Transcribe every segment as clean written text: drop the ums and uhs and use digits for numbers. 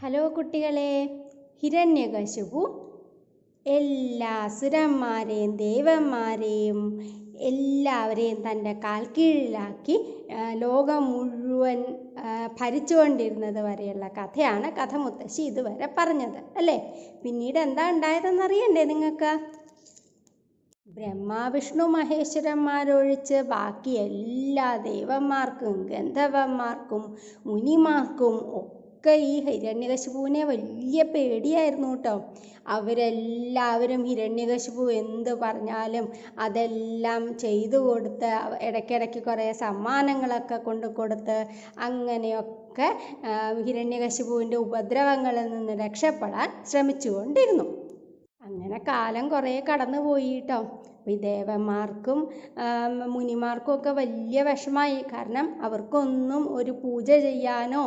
Hello കുട്ടികളെ, ഹിരണ്യകശിപു എല്ലാ അസുരന്മാരെയും ദേവന്മാരെയും എല്ലാവരെയും തൻ്റെ കാൽക്കീഴിലാക്കി ലോകം മുഴുവൻ ഭരിച്ചുകൊണ്ടിരുന്നത് വരെയുള്ള കഥയാണ് കഥമുത്തശ്ശി ഇതുവരെ പറഞ്ഞത് അല്ലേ. പിന്നീട് എന്താ ഉണ്ടായതെന്നറിയണ്ടേ നിങ്ങൾക്ക്? ബ്രഹ്മാവിഷ്ണു മഹേശ്വരന്മാരൊഴിച്ച് ബാക്കി എല്ലാ ദേവന്മാർക്കും ഗന്ധർവന്മാർക്കും മുനിമാർക്കും ഒക്കെ ഈ ഹിരണ്യകശിപുവിനെ വലിയ പേടിയായിരുന്നു കേട്ടോ. അവരെല്ലാവരും ഹിരണ്യകശിപു എന്ത് പറഞ്ഞാലും അതെല്ലാം ചെയ്തു കൊടുത്ത് ഇടയ്ക്കിടയ്ക്ക് കുറേ സമ്മാനങ്ങളൊക്കെ കൊണ്ടു കൊടുത്ത് അങ്ങനെയൊക്കെ ഹിരണ്യകശിപുവിൻ്റെ ഉപദ്രവങ്ങളിൽ നിന്ന് രക്ഷപ്പെടാൻ ശ്രമിച്ചുകൊണ്ടിരുന്നു. അങ്ങനെ കാലം കുറേ കടന്നുപോയി കേട്ടോ. ഈ ദേവന്മാർക്കും മുനിമാർക്കും ഒക്കെ വലിയ വിഷമായി. കാരണം അവർക്കൊന്നും ഒരു പൂജ ചെയ്യാനോ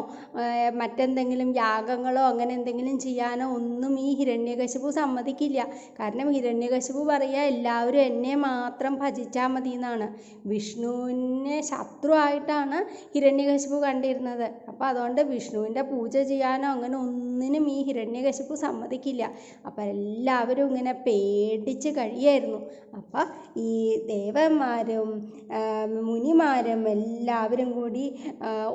മറ്റെന്തെങ്കിലും യാഗങ്ങളോ അങ്ങനെ എന്തെങ്കിലും ചെയ്യാനോ ഒന്നും ഈ ഹിരണ്യകശിപു സമ്മതിക്കില്ല. കാരണം ഹിരണ്യകശിപു പറയുക എല്ലാവരും എന്നെ മാത്രം ഭജിച്ചാൽ മതി എന്നാണ്. വിഷ്ണുവിനെ ശത്രുവായിട്ടാണ് ഹിരണ്യകശിപു കണ്ടിരുന്നത്. അപ്പോൾ അതുകൊണ്ട് വിഷ്ണുവിൻ്റെ പൂജ ചെയ്യാനോ അങ്ങനെ ഒന്നിനും ഈ ഹിരണ്യകശിപു സമ്മതിക്കില്ല. അപ്പോൾ എല്ലാവരും ഇങ്ങനെ പേടിച്ച് കഴിയായിരുന്നു. അപ്പോൾ ഈ ദേവന്മാരും മുനിമാരും എല്ലാവരും കൂടി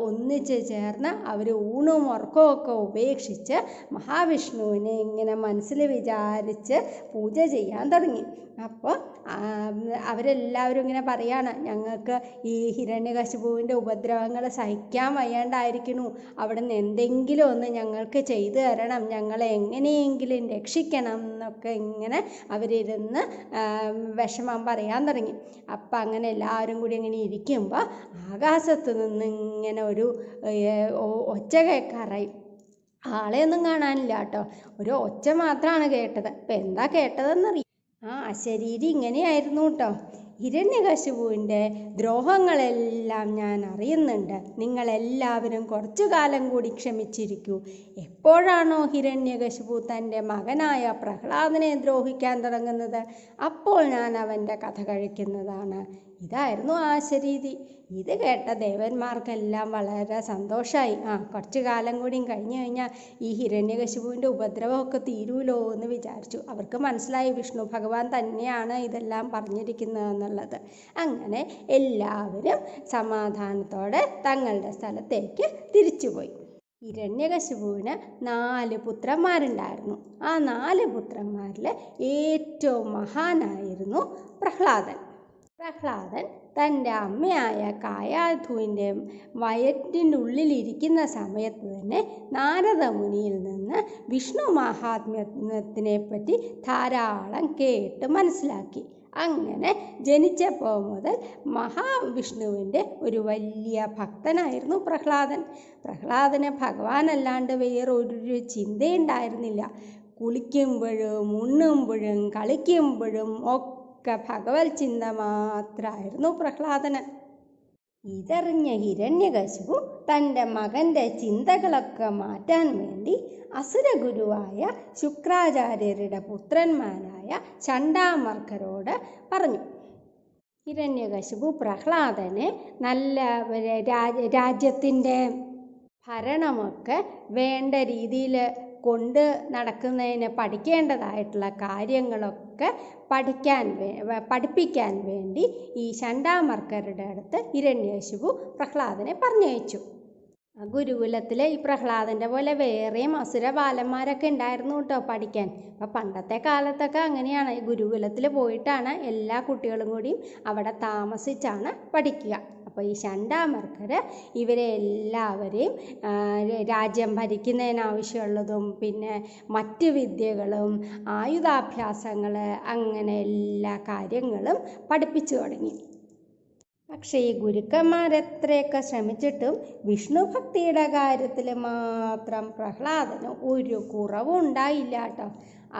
ഒന്നിച്ച് ചേർന്ന് അവർ ഊണും ഉറക്കവും ഒക്കെ ഉപേക്ഷിച്ച് മഹാവിഷ്ണുവിനെ ഇങ്ങനെ മനസ്സിൽ വിചാരിച്ച് പൂജ ചെയ്യാൻ തുടങ്ങി. അപ്പോൾ അവരെല്ലാവരും ഇങ്ങനെ പറയാണ്, ഞങ്ങൾക്ക് ഈ ഹിരണ്യകശിപുവിൻ്റെ ഉപദ്രവങ്ങൾ സഹിക്കാൻ വയ്യാണ്ടായിരിക്കുന്നു. അവിടെ നിന്ന് എന്തെങ്കിലും ഒന്ന് ഞങ്ങൾക്ക് ചെയ്തു തരണം, ഞങ്ങളെ എങ്ങനെയെങ്കിലും രക്ഷിക്കണം എന്നൊക്കെ ഇങ്ങനെ അവരിരുന്ന് വിഷമം പറയാൻ തുടങ്ങി. അപ്പം അങ്ങനെ എല്ലാവരും കൂടി ഇങ്ങനെ ഇരിക്കുമ്പോൾ ആകാശത്ത് നിന്ന് ഇങ്ങനെ ഒരു ഒച്ച കേൾക്കാറായി. ആളെയൊന്നും കാണാനില്ല കേട്ടോ, ഒരു ഒച്ച മാത്രമാണ് കേട്ടത്. അപ്പം എന്താ കേട്ടതെന്നറിയാം? അശരീരി ഇങ്ങനെയായിരുന്നു കേട്ടോ: ഹിരണ്യകശിപുവിൻ്റെ ദ്രോഹങ്ങളെല്ലാം ഞാൻ അറിയുന്നുണ്ട്. നിങ്ങളെല്ലാവരും കുറച്ചു കാലം കൂടി ക്ഷമിച്ചിരിക്കൂ. എപ്പോഴാണോ ഹിരണ്യകശിപു തൻ്റെ മകനായ പ്രഹ്ലാദനെ ദ്രോഹിക്കാൻ തുടങ്ങുന്നത്, അപ്പോൾ ഞാൻ അവൻ്റെ കഥ കഴിക്കുന്നതാണ്. ഇതായിരുന്നു ആശരീതി. ഇത് കേട്ട ദേവന്മാർക്കെല്ലാം വളരെ സന്തോഷമായി. കുറച്ചു കാലം കൂടിയും കഴിഞ്ഞു കഴിഞ്ഞാൽ ഈ ഹിരണ്യകശിപുവിൻ്റെ ഉപദ്രവമൊക്കെ തീരുമല്ലോ എന്ന് വിചാരിച്ചു. അവർക്ക് മനസ്സിലായി വിഷ്ണു ഭഗവാൻ തന്നെയാണ് ഇതെല്ലാം പറഞ്ഞിരിക്കുന്നതെന്നുള്ളത്. അങ്ങനെ എല്ലാവരും സമാധാനത്തോടെ തങ്ങളുടെ സ്ഥലത്തേക്ക് തിരിച്ചുപോയി. ഹിരണ്യകശിപുവിന് 4 പുത്രന്മാരുണ്ടായിരുന്നു. ആ 4 പുത്രന്മാരിൽ ഏറ്റവും മഹാനായിരുന്നു പ്രഹ്ലാദൻ. പ്രഹ്ലാദൻ തൻ്റെ അമ്മയായ കായാധുവിൻ്റെ വയറ്റിൻ്റെ ഉള്ളിലിരിക്കുന്ന സമയത്ത് തന്നെ നാരദമുനിയിൽ നിന്ന് വിഷ്ണു മഹാത്മ്യത്തിനെ പറ്റി ധാരാളം കേട്ട് മനസ്സിലാക്കി. അങ്ങനെ ജനിച്ചപ്പോൾ മുതൽ മഹാവിഷ്ണുവിൻ്റെ ഒരു വലിയ ഭക്തനായിരുന്നു പ്രഹ്ലാദൻ. പ്രഹ്ലാദന് ഭഗവാനല്ലാണ്ട് വേറൊരു ചിന്തയുണ്ടായിരുന്നില്ല. കുളിക്കുമ്പോഴും ഉണ്ണുമ്പോഴും കളിക്കുമ്പോഴും ഒക്കെ ഭഗവത് ചിന്ത മാത്രമായിരുന്നു പ്രഹ്ലാദന്. ഇതറിഞ്ഞ ഹിരണ്യകശിപു തൻ്റെ മകൻ്റെ ചിന്തകളൊക്കെ മാറ്റാൻ വേണ്ടി അസുരഗുരുവായ ശുക്രാചാര്യരുടെ പുത്രന്മാരായ ചണ്ഡാമർക്കരോട് പറഞ്ഞു. ഹിരണ്യകശിപു പ്രഹ്ലാദനെ നല്ല രാജ്യത്തിൻ്റെ ഭരണമൊക്കെ വേണ്ട രീതിയിൽ കൊണ്ട് നടക്കുന്നതിന് പഠിക്കേണ്ടതായിട്ടുള്ള കാര്യങ്ങളൊക്കെ പഠിപ്പിക്കാൻ വേണ്ടി ഈ ചണ്ഡാമർക്കരുടെ അടുത്ത് ഹിരണ്യകശിപു പ്രഹ്ലാദനെ പറഞ്ഞയച്ചു. ഗുരുകുലത്തിൽ ഈ പ്രഹ്ലാദൻ്റെ പോലെ വേറെയും അസുര ബാലന്മാരൊക്കെ ഉണ്ടായിരുന്നു കേട്ടോ പഠിക്കാൻ. അപ്പോൾ പണ്ടത്തെ കാലത്തൊക്കെ അങ്ങനെയാണ്, ഗുരുകുലത്തിൽ പോയിട്ടാണ് എല്ലാ കുട്ടികളും കൂടിയും അവിടെ താമസിച്ചാണ് പഠിക്കുക. അപ്പോൾ ഈ ചണ്ഡാമർക്കർ ഇവരെ എല്ലാവരെയും രാജ്യം ഭരിക്കുന്നതിനാവശ്യമുള്ളതും പിന്നെ മറ്റ് വിദ്യകളും ആയുധാഭ്യാസങ്ങൾ അങ്ങനെ എല്ലാ കാര്യങ്ങളും പഠിപ്പിച്ചു തുടങ്ങി. പക്ഷേ ഈ ഗുരുക്കന്മാരെത്രയൊക്കെ ശ്രമിച്ചിട്ടും വിഷ്ണു ഭക്തിയുടെ കാര്യത്തിൽ മാത്രം പ്രഹ്ലാദന് ഒരു കുറവും ഉണ്ടായില്ല കേട്ടോ.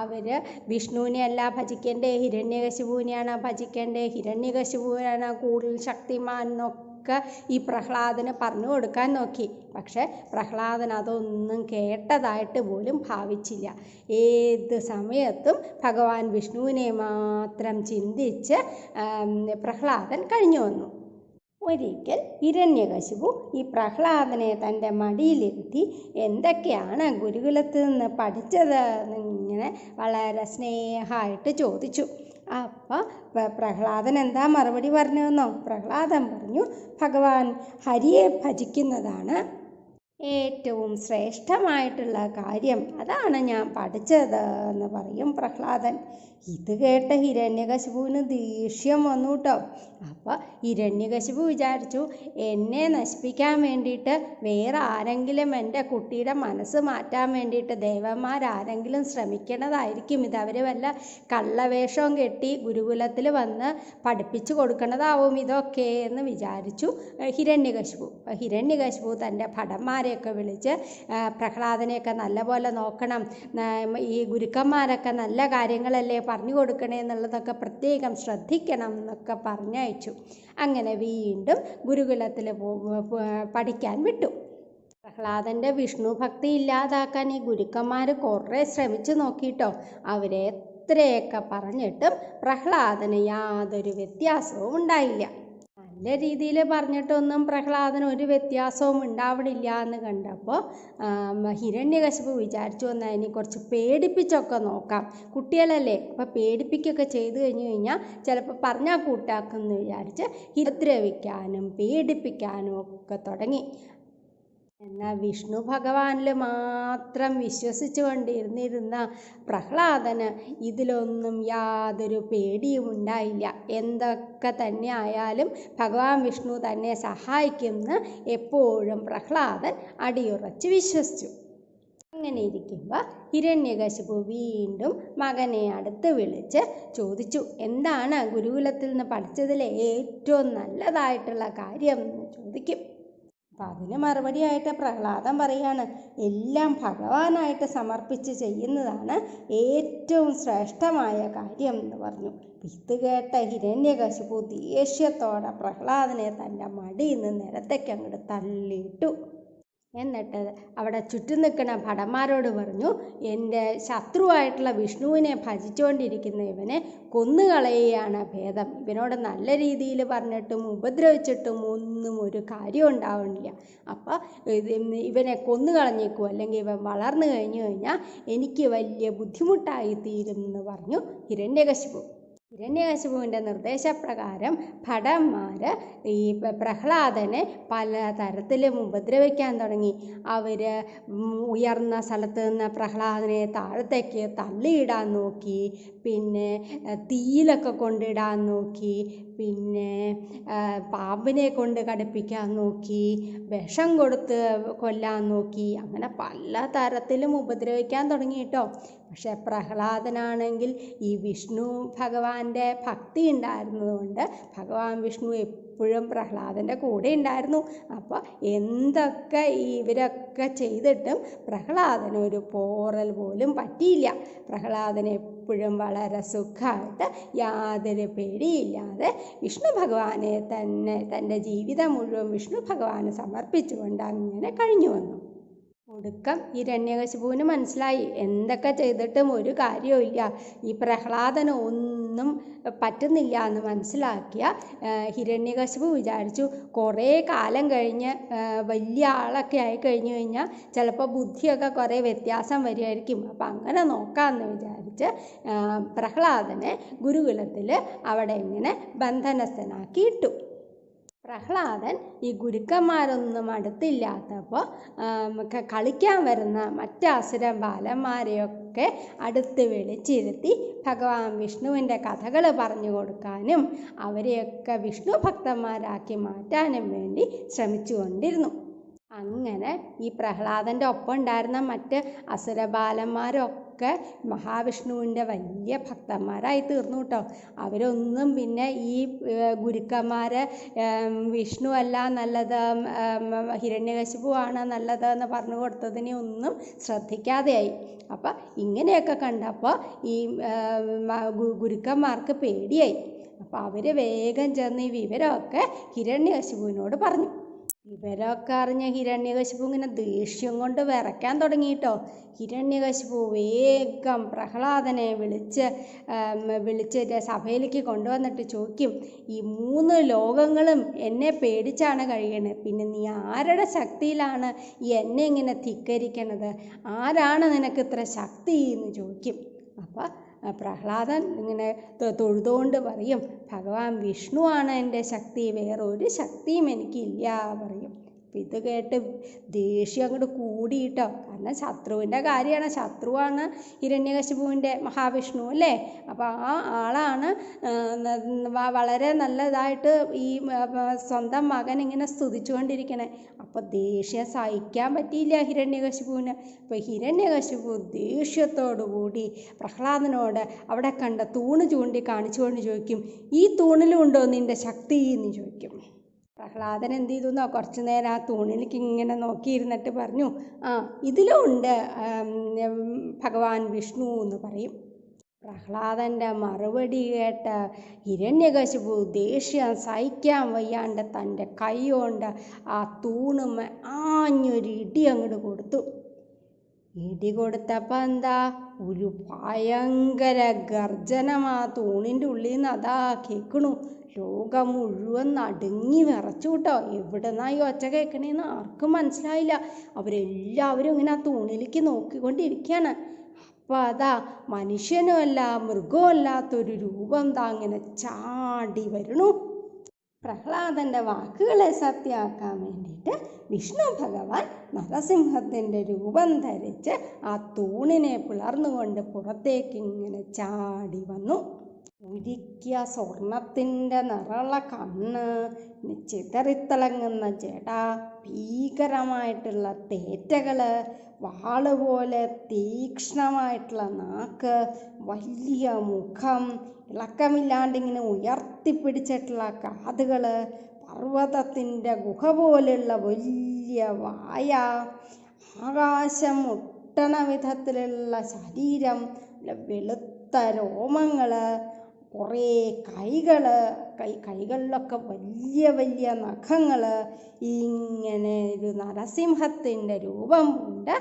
അവർ വിഷ്ണുവിനെ അല്ല ഭജിക്കേണ്ടേ, ഹിരണ്യകശിപുവിനെയാണ് ഭജിക്കേണ്ടേ, ഹിരണ്യകശിപുവിനാണ് കൂടുതൽ ശക്തിമാൻ എന്നൊക്കെ ഈ പ്രഹ്ലാദന് പറഞ്ഞു കൊടുക്കാൻ നോക്കി. പക്ഷേ പ്രഹ്ലാദൻ അതൊന്നും കേട്ടതായിട്ട് പോലും ഭാവിച്ചില്ല. ഏത് സമയത്തും ഭഗവാൻ വിഷ്ണുവിനെ മാത്രം ചിന്തിച്ച് പ്രഹ്ലാദൻ കഴിഞ്ഞു വന്നു. ഒരിക്കൽ ഹിരണ്യകശിപു ഈ പ്രഹ്ലാദനെ തൻ്റെ മടിയിലിരുത്തി എന്തൊക്കെയാണ് ഗുരുകുലത്തിൽ നിന്ന് പഠിച്ചത് എന്നിങ്ങനെ വളരെ സ്നേഹമായിട്ട് ചോദിച്ചു. അപ്പം പ്രഹ്ലാദൻ എന്താ മറുപടി പറഞ്ഞതെന്നോ? പ്രഹ്ലാദൻ പറഞ്ഞു, ഭഗവാൻ ഹരിയെ ഭജിക്കുന്നതാണ് ഏറ്റവും ശ്രേഷ്ഠമായിട്ടുള്ള കാര്യം, അതാണ് ഞാൻ പഠിച്ചത് എന്ന് പറയും പ്രഹ്ലാദൻ. ഇത് കേട്ട ഹിരണ്യകശിപുവിന് ദേഷ്യം വന്നു കേട്ടോ. അപ്പോൾ ഹിരണ്യകശിപു വിചാരിച്ചു, എന്നെ നശിപ്പിക്കാൻ വേണ്ടിയിട്ട് വേറെ ആരെങ്കിലും എൻ്റെ കുട്ടിയുടെ മനസ്സ് മാറ്റാൻ വേണ്ടിയിട്ട് ദേവന്മാരാരെങ്കിലും ശ്രമിക്കണതായിരിക്കും. ഇതവർ വല്ല കള്ളവേഷവും കെട്ടി ഗുരുകുലത്തിൽ വന്ന് പഠിപ്പിച്ചു കൊടുക്കണതാവും ഇതൊക്കെ എന്ന് വിചാരിച്ചു ഹിരണ്യകശിപു. ഹിരണ്യകശിപു തൻ്റെ ഭടന്മാരെയൊക്കെ വിളിച്ച് പ്രഹ്ലാദനെയൊക്കെ നല്ലപോലെ നോക്കണം, ഈ ഗുരുക്കന്മാരൊക്കെ നല്ല കാര്യങ്ങളല്ലേ പറഞ്ഞു കൊടുക്കണേ എന്നുള്ളതൊക്കെ പ്രത്യേകം ശ്രദ്ധിക്കണം എന്നൊക്കെ പറഞ്ഞയച്ചു. അങ്ങനെ വീണ്ടും ഗുരുകുലത്തിൽ പഠിക്കാൻ വിട്ടു. പ്രഹ്ലാദൻ്റെ വിഷ്ണു ഭക്തി ഇല്ലാതാക്കാൻ ഈ ഗുരുക്കന്മാർ കുറേ ശ്രമിച്ചു നോക്കിയിട്ടോ. അവരെ എത്രയൊക്കെ പറഞ്ഞിട്ടും പ്രഹ്ലാദന് യാതൊരു വ്യത്യാസവും ഉണ്ടായില്ല. നല്ല രീതിയിൽ പറഞ്ഞിട്ടൊന്നും പ്രഹ്ലാദന് ഒരു വ്യത്യാസവും ഉണ്ടാവണില്ല എന്ന് കണ്ടപ്പോൾ ഹിരണ്യകശിപു വിചാരിച്ചു, വന്നാൽ ഇനി കുറച്ച് പേടിപ്പിച്ചൊക്കെ നോക്കാം, കുട്ടികളല്ലേ, അപ്പോൾ പേടിപ്പിക്കുകയൊക്കെ ചെയ്തു കഴിഞ്ഞാൽ ചിലപ്പോൾ പറഞ്ഞാൽ കൂട്ടാക്കുമെന്ന് വിചാരിച്ച് ഉപദ്രവിക്കാനും പേടിപ്പിക്കാനും ഒക്കെ തുടങ്ങി. എന്നാൽ വിഷ്ണു ഭഗവാനിൽ മാത്രം വിശ്വസിച്ചു കൊണ്ടിരുന്നിരുന്ന പ്രഹ്ലാദന് ഇതിലൊന്നും യാതൊരു പേടിയും ഉണ്ടായില്ല. എന്തൊക്കെ തന്നെ ആയാലും ഭഗവാൻ വിഷ്ണു തന്നെ സഹായിക്കുമെന്ന് എപ്പോഴും പ്രഹ്ലാദൻ അടിയുറച്ച് വിശ്വസിച്ചു. അങ്ങനെ ഇരിക്കുമ്പോൾ ഹിരണ്യകശിപു വീണ്ടും മകനെ അടുത്ത് വിളിച്ച് ചോദിച്ചു, എന്താണ് ഗുരുകുലത്തിൽ നിന്ന് പഠിച്ചതിലെ ഏറ്റവും നല്ലതായിട്ടുള്ള കാര്യം എന്ന് ചോദിക്കും. അപ്പം അതിന് മറുപടിയായിട്ട് പ്രഹ്ലാദൻ പറയാണ്, എല്ലാം ഭഗവാനായിട്ട് സമർപ്പിച്ച് ചെയ്യുന്നതാണ് ഏറ്റവും ശ്രേഷ്ഠമായ കാര്യം എന്ന് പറഞ്ഞു. ഇത് കേട്ട ഹിരണ്യകശിപു ദേഷ്യത്തോടെ പ്രഹ്ലാദനെ തൻ്റെ മടിയിൽ നിന്ന് നിലത്തേക്ക് അങ്ങോട്ട് തള്ളിയിട്ടു. എന്നിട്ട് അവിടെ ചുറ്റും നിൽക്കുന്ന ഭടന്മാരോട് പറഞ്ഞു, എൻ്റെ ശത്രുവായിട്ടുള്ള വിഷ്ണുവിനെ ഭജിച്ചുകൊണ്ടിരിക്കുന്ന ഇവനെ കൊന്നുകളയുകയാണ് ഭേദം. ഇവനോട് നല്ല രീതിയിൽ പറഞ്ഞിട്ടും ഉപദ്രവിച്ചിട്ടും ഒന്നും ഒരു കാര്യം ഉണ്ടാവണില്ല. അപ്പോൾ ഇവനെ കൊന്നുകളഞ്ഞേക്കും, അല്ലെങ്കിൽ ഇവൻ വളർന്നു കഴിഞ്ഞാൽ എനിക്ക് വലിയ ബുദ്ധിമുട്ടായി തീരും എന്ന് പറഞ്ഞു ഹിരണ്യകശിപു. ഹിരണ്യകശിപുവിൻ്റെ നിർദ്ദേശപ്രകാരം ഭടന്മാർ ഈ പ്രഹ്ലാദനെ പല തരത്തിലും ഉപദ്രവിക്കാൻ തുടങ്ങി. അവർ ഉയർന്ന സ്ഥലത്ത് നിന്ന് പ്രഹ്ലാദനെ താഴത്തേക്ക് തള്ളിയിടാൻ നോക്കി, പിന്നെ തീയിലൊക്കെ കൊണ്ടിടാൻ നോക്കി, പിന്നെ പാമ്പിനെ കൊണ്ട് കടുപ്പിക്കാൻ നോക്കി, വിഷം കൊടുത്ത് കൊല്ലാൻ നോക്കി, അങ്ങനെ പല തരത്തിലും ഉപദ്രവിക്കാൻ തുടങ്ങി കേട്ടോ. പക്ഷെ പ്രഹ്ലാദനാണെങ്കിൽ ഈ വിഷ്ണു ഭഗവാന്റെ ഭക്തി ഉണ്ടായിരുന്നതുകൊണ്ട് ഭഗവാൻ വിഷ്ണു എപ്പോഴും പ്രഹ്ലാദൻ്റെ കൂടെ ഉണ്ടായിരുന്നു. അപ്പോൾ എന്തൊക്കെ ഇവരൊക്കെ ചെയ്തിട്ടും പ്രഹ്ലാദനൊരു പോറൽ പോലും പറ്റിയില്ല. പ്രഹ്ലാദൻ എപ്പോഴും വളരെ സുഖമായിട്ട് യാതൊരു പേടിയില്ലാതെ വിഷ്ണു ഭഗവാനെ തന്നെ തൻ്റെ ജീവിതം മുഴുവൻ വിഷ്ണു ഭഗവാന് സമർപ്പിച്ചുകൊണ്ട് അങ്ങനെ കഴിഞ്ഞു വന്നു. ഒടുക്കം ഹിരണ്യകശിപുവിന് മനസ്സിലായി, എന്തൊക്കെ ചെയ്തിട്ടും ഒരു കാര്യവുമില്ല, ഈ പ്രഹ്ലാദന് ഒന്നും പറ്റുന്നില്ല എന്ന് മനസ്സിലാക്കിയ ഹിരണ്യകശിപു വിചാരിച്ചു, കുറേ കാലം കഴിഞ്ഞ് വലിയ ആളൊക്കെ ആയി കഴിഞ്ഞു കഴിഞ്ഞാൽ ചിലപ്പോൾ ബുദ്ധിയൊക്കെ കുറേ വ്യത്യാസം വരുമായിരിക്കും, അപ്പം അങ്ങനെ നോക്കാമെന്ന് വിചാരിച്ച് പ്രഹ്ലാദനെ ഗുരുകുലത്തിൽ അവിടെ ഇങ്ങനെ ബന്ധനസ്ഥനാക്കി ഇട്ടു. പ്രഹ്ലാദൻ ഈ ഗുരുക്കന്മാരൊന്നും അടുത്തില്ലാത്തപ്പോൾ കളിക്കാൻ വരുന്ന മറ്റ് അസുര ബാലന്മാരെയൊക്കെ അടുത്ത് വിളിച്ചിരുത്തി ഭഗവാൻ വിഷ്ണുവിൻ്റെ കഥകൾ പറഞ്ഞു കൊടുക്കാനും അവരെയൊക്കെ വിഷ്ണു ഭക്തന്മാരാക്കി മാറ്റാനും വേണ്ടി ശ്രമിച്ചുകൊണ്ടിരുന്നു. അങ്ങനെ ഈ പ്രഹ്ലാദൻ്റെ ഒപ്പം ഉണ്ടായിരുന്ന മറ്റ് അസുരബാലന്മാരൊക്കെ മഹാവിഷ്ണുവിൻ്റെ വലിയ ഭക്തന്മാരായി തീർന്നു കേട്ടോ. അവരൊന്നും പിന്നെ ഈ ഗുരുക്കന്മാരെ വിഷ്ണു അല്ല നല്ലത്, ഹിരണ്യകശിപുവാണ് നല്ലത് എന്ന് പറഞ്ഞു കൊടുത്തതിനെ ഒന്നും ശ്രദ്ധിക്കാതെയായി. അപ്പം ഇങ്ങനെയൊക്കെ കണ്ടപ്പോൾ ഈ ഗുരുക്കന്മാർക്ക് പേടിയായി. അപ്പോൾ അവർ വേഗം ചെന്ന് ഈ വിവരമൊക്കെ ഹിരണ്യകശിപുവിനോട് പറഞ്ഞു. വിവരമൊക്കെ അറിഞ്ഞ ഹിരണ്യകശിപു ഇങ്ങനെ ദേഷ്യം കൊണ്ട് വിറയ്ക്കാൻ തുടങ്ങിയിട്ടോ. ഹിരണ്യകശിപു വേഗം പ്രഹ്ലാദനെ വിളിച്ച് സഭയിലേക്ക് കൊണ്ടുവന്നിട്ട് ചോദിക്കും, ഈ 3 ലോകങ്ങളും എന്നെ പേടിച്ചാണ് കഴിയണത്, പിന്നെ നീ ആരുടെ ശക്തിയിലാണ് എന്നെ ഇങ്ങനെ ധിക്കരിക്കണത്? ആരാണ് നിനക്ക് ഇത്ര ശക്തി എന്ന് ചോദിക്കും. അപ്പം പ്രഹ്ലാദൻ ഇങ്ങനെ തൊഴുതുകൊണ്ട് പറയും, ഭഗവാൻ വിഷ്ണുവാണ് എൻ്റെ ശക്തി, വേറൊരു ശക്തിയും എനിക്കില്ല പറയും. അപ്പം ഇത് കേട്ട് ദേഷ്യം അങ്ങോട്ട് കൂടിയിട്ടോ. കാരണം ശത്രുവിൻ്റെ കാര്യമാണ്, ശത്രുവാണ് ഹിരണ്യകശിപുവിൻ്റെ മഹാവിഷ്ണു അല്ലേ. അപ്പോൾ ആ ആളാണ് വളരെ നല്ലതായിട്ട് ഈ സ്വന്തം മകൻ ഇങ്ങനെ സ്തുതിച്ചുകൊണ്ടിരിക്കണേ. അപ്പോൾ ദേഷ്യം സഹിക്കാൻ പറ്റിയില്ല ഹിരണ്യകശിപുവിന്. അപ്പോൾ ഹിരണ്യകശിപു ദേഷ്യത്തോടു കൂടി പ്രഹ്ലാദനോട് അവിടെ കണ്ട തൂണ് ചൂണ്ടി കാണിച്ചുകൊണ്ട് ചോദിക്കും, ഈ തൂണിലും ഉണ്ടോ നിൻ്റെ ശക്തി എന്ന് ചോദിക്കും. പ്രഹ്ലാദൻ എന്ത് ചെയ്തു കുറച്ചു നേരം ആ തൂണിലേക്ക് ഇങ്ങനെ നോക്കിയിരുന്നിട്ട് പറഞ്ഞു, ഇതിലും ഉണ്ട് ഭഗവാൻ വിഷ്ണു എന്ന് പറയും. പ്രഹ്ലാദൻ്റെ മറുപടി കേട്ട ഹിരണ്യകശിപു ദേഷ്യം സഹിക്കാൻ വയ്യാണ്ട് തൻ്റെ കൈ കൊണ്ട് ആ തൂണുമ്മ ആഞ്ഞൊരു ഇടി അങ്ങോട്ട് കൊടുത്തു. ഇടി കൊടുത്തപ്പോൾ എന്താ, ഒരു ഭയങ്കര ഗർജനം ആ തൂണിൻ്റെ ഉള്ളിൽ നിന്ന് അതാ കേൾക്കണു. ലോകം മുഴുവൻ നടുങ്ങി വിറച്ചു കേട്ടോ. എവിടെന്നായി ഒച്ച കേൾക്കണേന്ന് ആർക്കും മനസ്സിലായില്ല. അവരെല്ലാവരും ഇങ്ങനെ ആ തൂണിലേക്ക് നോക്കിക്കൊണ്ടിരിക്കുകയാണ്. അപ്പോൾ അതാ മനുഷ്യനുമല്ല മൃഗമല്ലാത്തൊരു രൂപം അങ്ങനെ ചാടി വരണു. പ്രഹ്ലാദൻ്റെ വാക്കുകളെ സത്യമാക്കാൻ വേണ്ടിയിട്ട് വിഷ്ണു ഭഗവാൻ നരസിംഹത്തിൻ്റെ രൂപം ധരിച്ച് ആ തൂണിനെ പിളർന്നുകൊണ്ട് പുറത്തേക്ക് ഇങ്ങനെ ചാടി വന്നു. ഉരുക്കിയ സ്വർണത്തിൻ്റെ നിറമുള്ള കണ്ണ്, ചിതറിത്തിളങ്ങുന്ന ജട, ഭീകരമായിട്ടുള്ള തേറ്റകൾ, വാളുപോലെ തീക്ഷ്ണമായിട്ടുള്ള നാക്ക്, വലിയ മുഖം, ഇളക്കമില്ലാണ്ടിങ്ങനെ ഉയർത്തിപ്പിടിച്ചിട്ടുള്ള കാതുകൾ, പർവ്വതത്തിൻ്റെ ഗുഹ പോലുള്ള വലിയ വായ, ആകാശം മുട്ടണ വിധത്തിലുള്ള ശരീരം, വെളുത്ത രോമങ്ങൾ, കുറേ കൈകളിലൊക്കെ വലിയ വലിയ നഖങ്ങൾ, ഇങ്ങനെ ഒരു നരസിംഹത്തിൻ്റെ രൂപം കൊണ്ട്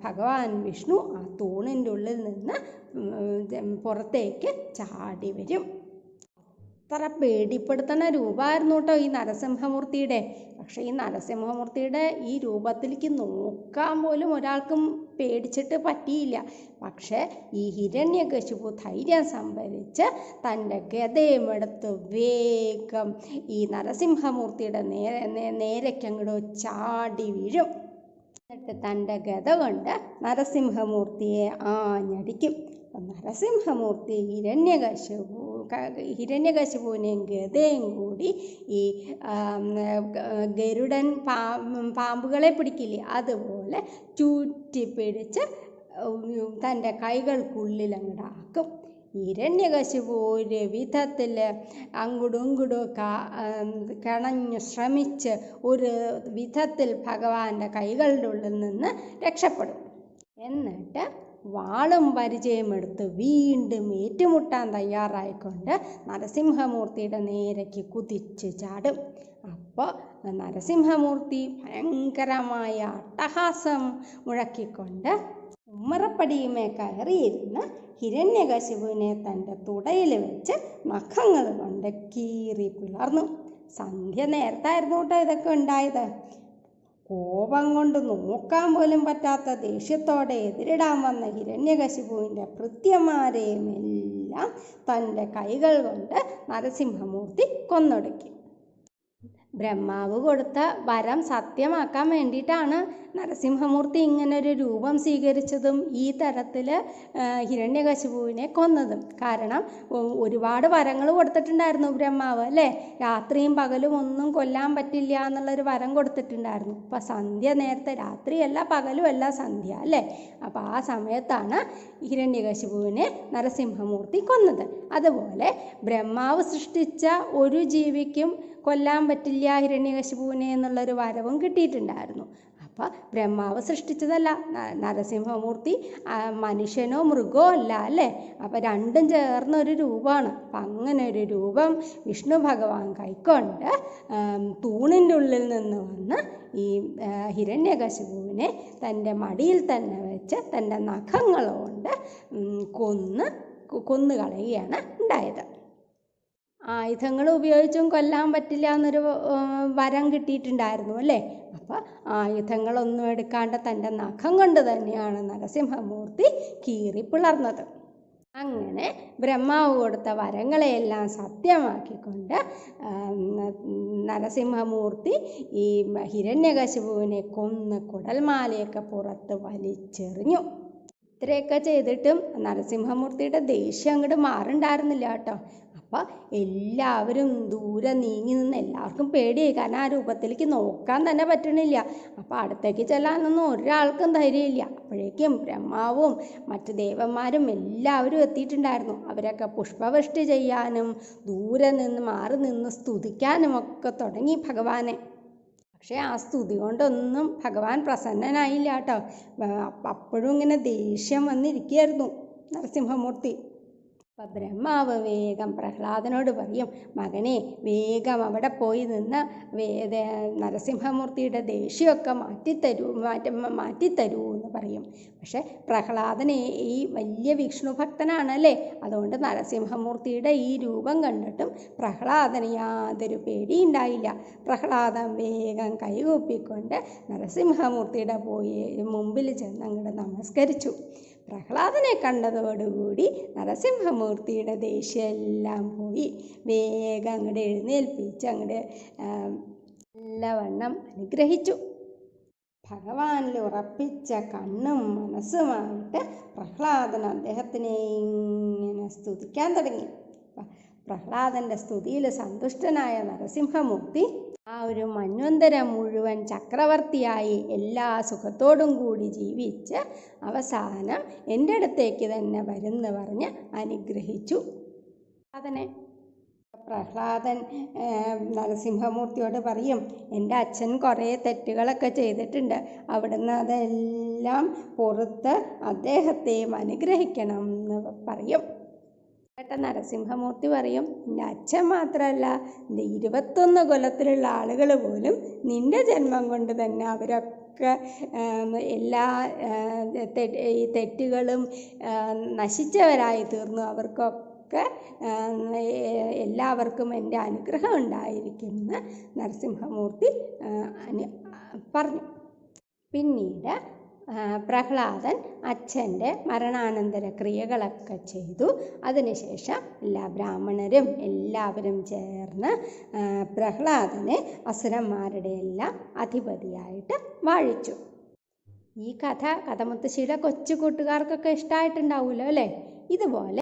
ഭഗവാൻ വിഷ്ണു ആ തൂണിൻ്റെ ഉള്ളിൽ നിന്ന് പുറത്തേക്ക് ചാടി വരും. അത്ര പേടിപ്പെടുത്തുന്ന രൂപമായിരുന്നു കേട്ടോ ഈ നരസിംഹമൂർത്തിയുടെ. പക്ഷേ ഈ നരസിംഹമൂർത്തിയുടെ ഈ രൂപത്തിലേക്ക് നോക്കാൻ പോലും ഒരാൾക്കും പേടിച്ചിട്ട് പറ്റിയില്ല. പക്ഷേ ഈ ഹിരണ്യകശിപു ധൈര്യം സംഭരിച്ച് തൻ്റെ ഗദയുമെടുത്ത് വേഗം ഈ നരസിംഹമൂർത്തിയുടെ നേരേക്ക് അങ്ങോട്ട് ചാടി വീഴും. എന്നിട്ട് തൻ്റെ ഗദ കൊണ്ട് നരസിംഹമൂർത്തിയെ ആഞ്ഞടിക്കും. നരസിംഹമൂർത്തി ഹിരണ്യകശിപുവിനെയും ഗദയും കൂടി ഈ ഗരുഡൻ പാമ്പുകളെ പിടിക്കില്ലേ, അതുപോലെ ചുറ്റിപ്പിടിച്ച് തൻ്റെ കൈകൾക്കുള്ളിൽ അങ്ങോട്ടാക്കും. ഹിരണ്യകശിപു ഒരു വിധത്തിൽ അങ്ങോട്ടും ഇങ്ങോട്ടും കിണഞ്ഞു ശ്രമിച്ച് ഒരു വിധത്തിൽ ഭഗവാന്റെ കൈകളുടെ ഉള്ളിൽ നിന്ന് രക്ഷപ്പെടും. എന്നിട്ട് വാളും പരിചയമെടുത്ത് വീണ്ടും ഏറ്റുമുട്ടാൻ തയ്യാറായിക്കൊണ്ട് നരസിംഹമൂർത്തിയുടെ നേരേക്ക് കുതിച്ച് ചാടും. അപ്പോൾ നരസിംഹമൂർത്തി ഭയങ്കരമായ അട്ടഹാസം മുഴക്കിക്കൊണ്ട് ഉമ്മറപ്പടിയുമേ കയറിയിരുന്ന് ഹിരണ്യകശിപുവിനെ തൻ്റെ തുടയിൽ വെച്ച് നഖങ്ങൾ കൊണ്ട് കീറി പിളർന്നു. സന്ധ്യ നേരത്തായിരുന്നു കേട്ടോ ഇതൊക്കെ ഉണ്ടായത്. കോപം കൊണ്ട് നോക്കാൻ പോലും പറ്റാത്ത ദേഷ്യത്തോടെ എതിരിടാൻ വന്ന ഹിരണ്യകശിപുവിൻ്റെ ഭൃത്യന്മാരെയുമെല്ലാം തൻ്റെ കൈകൾ കൊണ്ട് നരസിംഹമൂർത്തി കൊന്നൊടുക്കി. ബ്രഹ്മാവ് കൊടുത്ത വരം സത്യമാക്കാൻ വേണ്ടിയിട്ടാണ് നരസിംഹമൂർത്തി ഇങ്ങനൊരു രൂപം സ്വീകരിച്ചതും ഈ തരത്തിൽ ഹിരണ്യകശിപുവിനെ കൊന്നതും. കാരണം ഒരുപാട് വരങ്ങൾ കൊടുത്തിട്ടുണ്ടായിരുന്നു ബ്രഹ്മാവ് അല്ലേ. രാത്രിയും പകലും ഒന്നും കൊല്ലാൻ പറ്റില്ല എന്നുള്ളൊരു വരം കൊടുത്തിട്ടുണ്ടായിരുന്നു. അപ്പം സന്ധ്യ നേരത്തെ, രാത്രിയല്ല പകലുമല്ല സന്ധ്യ അല്ലേ. അപ്പോൾ ആ സമയത്താണ് ഹിരണ്യകശിപുവിനെ നരസിംഹമൂർത്തി കൊന്നത്. അതുപോലെ ബ്രഹ്മാവ് സൃഷ്ടിച്ച ഒരു ജീവിക്കും കൊല്ലാൻ പറ്റില്ല ഹിരണ്യകശിപുവിനെ എന്നുള്ളൊരു വരവും കിട്ടിയിട്ടുണ്ടായിരുന്നു. അപ്പം ബ്രഹ്മാവ് സൃഷ്ടിച്ചതല്ല, നരസിംഹമൂർത്തി മനുഷ്യനോ മൃഗമോ അല്ല അല്ലേ. അപ്പം രണ്ടും ചേർന്നൊരു രൂപമാണ്. അപ്പം അങ്ങനെ ഒരു രൂപം വിഷ്ണു ഭഗവാൻ കൈക്കൊണ്ട് തൂണിൻ്റെ ഉള്ളിൽ നിന്ന് വന്ന് ഈ ഹിരണ്യകശിപുവിനെ തൻ്റെ മടിയിൽ തന്നെ വെച്ച് തൻ്റെ നഖങ്ങൾ കൊണ്ട് കൊന്നുകളയുകയാണ് ഉണ്ടായത്. ആയുധങ്ങൾ ഉപയോഗിച്ചും കൊല്ലാൻ പറ്റില്ല എന്നൊരു വരം കിട്ടിയിട്ടുണ്ടായിരുന്നു അല്ലേ. അപ്പോൾ ആയുധങ്ങളൊന്നും എടുക്കാണ്ട് തൻ്റെ നഖം കൊണ്ട് തന്നെയാണ് നരസിംഹമൂർത്തി കീറിപ്പിളർന്നത്. അങ്ങനെ ബ്രഹ്മാവ് കൊടുത്ത വരങ്ങളെയെല്ലാം സത്യമാക്കിക്കൊണ്ട് നരസിംഹമൂർത്തി ഈ ഹിരണ്യകശിപുവിനെ കൊന്ന് കുടൽമാലയൊക്കെ പുറത്ത് വലിച്ചെറിഞ്ഞു. ഇത്രയൊക്കെ ചെയ്തിട്ടും നരസിംഹമൂർത്തിയുടെ ദേഷ്യം അങ്ങോട്ട് മാറുണ്ടായിരുന്നില്ല കേട്ടോ. അപ്പോൾ എല്ലാവരും ദൂരെ നീങ്ങി നിന്ന് എല്ലാവർക്കും പേടിയായി. കാരണം ആ രൂപത്തിലേക്ക് നോക്കാൻ തന്നെ പറ്റണില്ല. അപ്പോൾ അടുത്തേക്ക് ചെല്ലാനൊന്നും ഒരാൾക്കും ധൈര്യമില്ല. അപ്പോഴേക്കും ബ്രഹ്മാവും മറ്റ് ദേവന്മാരും എല്ലാവരും എത്തിയിട്ടുണ്ടായിരുന്നു. അവരൊക്കെ പുഷ്പവൃഷ്ടി ചെയ്യാനും ദൂരെ നിന്ന് മാറി നിന്ന് സ്തുതിക്കാനും ഒക്കെ തുടങ്ങി ഭഗവാനെ. പക്ഷേ ആ സ്തുതി കൊണ്ടൊന്നും ഭഗവാൻ പ്രസന്നനായില്ല കേട്ടോ. അപ്പോഴും ഇങ്ങനെ ദേഷ്യം വന്നിരിക്കുകയായിരുന്നു നരസിംഹമൂർത്തി. അപ്പം ബ്രഹ്മാവ് വേഗം പ്രഹ്ലാദനോട് പറയും, മകനെ വേഗം അവിടെ പോയി നിന്ന് നരസിംഹമൂർത്തിയുടെ ദേഷ്യമൊക്കെ മാറ്റിത്തരൂ എന്ന് പറയും. പക്ഷെ പ്രഹ്ലാദൻ ഈ വലിയ വിഷ്ണു ഭക്തനാണല്ലേ. അതുകൊണ്ട് നരസിംഹമൂർത്തിയുടെ ഈ രൂപം കണ്ടിട്ടും പ്രഹ്ലാദന് യാതൊരു പേടിയുണ്ടായില്ല. പ്രഹ്ലാദൻ വേഗം കൈകൂപ്പിക്കൊണ്ട് നരസിംഹമൂർത്തിയുടെ മുമ്പിൽ ചെന്ന് അങ്ങോട്ട് നമസ്കരിച്ചു. പ്രഹ്ലാദനെ കണ്ടതോടുകൂടി നരസിംഹമൂർത്തിയുടെ ദേഷ്യമെല്ലാം പോയി. വേഗം അങ്ങോട്ട് എഴുന്നേൽപ്പിച്ച് അങ്ങോട്ട് നല്ലവണ്ണം അനുഗ്രഹിച്ചു. ഭഗവാനിൽ ഉറപ്പിച്ച കണ്ണും മനസ്സുമായിട്ട് പ്രഹ്ലാദൻ അദ്ദേഹത്തിനെ ഇങ്ങനെ സ്തുതിക്കാൻ തുടങ്ങി. പ്രഹ്ലാദൻ്റെ സ്തുതിയിൽ സന്തുഷ്ടനായ നരസിംഹമൂർത്തി ആ ഒരു മന്വന്തരം മുഴുവൻ ചക്രവർത്തിയായി എല്ലാ സുഖത്തോടും കൂടി ജീവിച്ച് അവസാനം എൻ്റെ അടുത്തേക്ക് തന്നെ വരുമെന്ന് പറഞ്ഞ് അനുഗ്രഹിച്ചു അതിനെ. പ്രഹ്ലാദൻ നരസിംഹമൂർത്തിയോട് പറയും, എൻ്റെ അച്ഛൻ കുറേ തെറ്റുകളൊക്കെ ചെയ്തിട്ടുണ്ട്, അവിടുന്ന് അതെല്ലാം പുറത്ത് അദ്ദേഹത്തെയും അനുഗ്രഹിക്കണം എന്ന് പറയും. നരസിംഹമൂർത്തി പറയും, നിൻ്റെ അച്ഛൻ മാത്രമല്ല, നിൻ്റെ 21 കുലത്തിലുള്ള ആളുകൾ പോലും നിൻ്റെ ജന്മം കൊണ്ട് തന്നെ അവരൊക്കെ എല്ലാ ഈ തെറ്റുകളും നശിച്ചവരായി തീർന്നു. അവർക്കൊക്കെ എല്ലാവർക്കും എൻ്റെ അനുഗ്രഹം ഉണ്ടായിരിക്കുമെന്ന് നരസിംഹമൂർത്തി പറഞ്ഞു. പിന്നീട് പ്രഹ്ലാദൻ അച്ഛൻ്റെ മരണാനന്തര ക്രിയകളൊക്കെ ചെയ്തു. അതിനുശേഷം എല്ലാ ബ്രാഹ്മണരും എല്ലാവരും ചേർന്ന് പ്രഹ്ലാദനെ അസുരന്മാരുടെ എല്ലാം അധിപതിയായിട്ട് വാഴിച്ചു. ഈ കഥ കഥമുത്തശ്ശിയുടെ കൊച്ചു കൂട്ടുകാർക്കൊക്കെ ഇഷ്ടമായിട്ടുണ്ടാവുമല്ലോ അല്ലേ. ഇതുപോലെ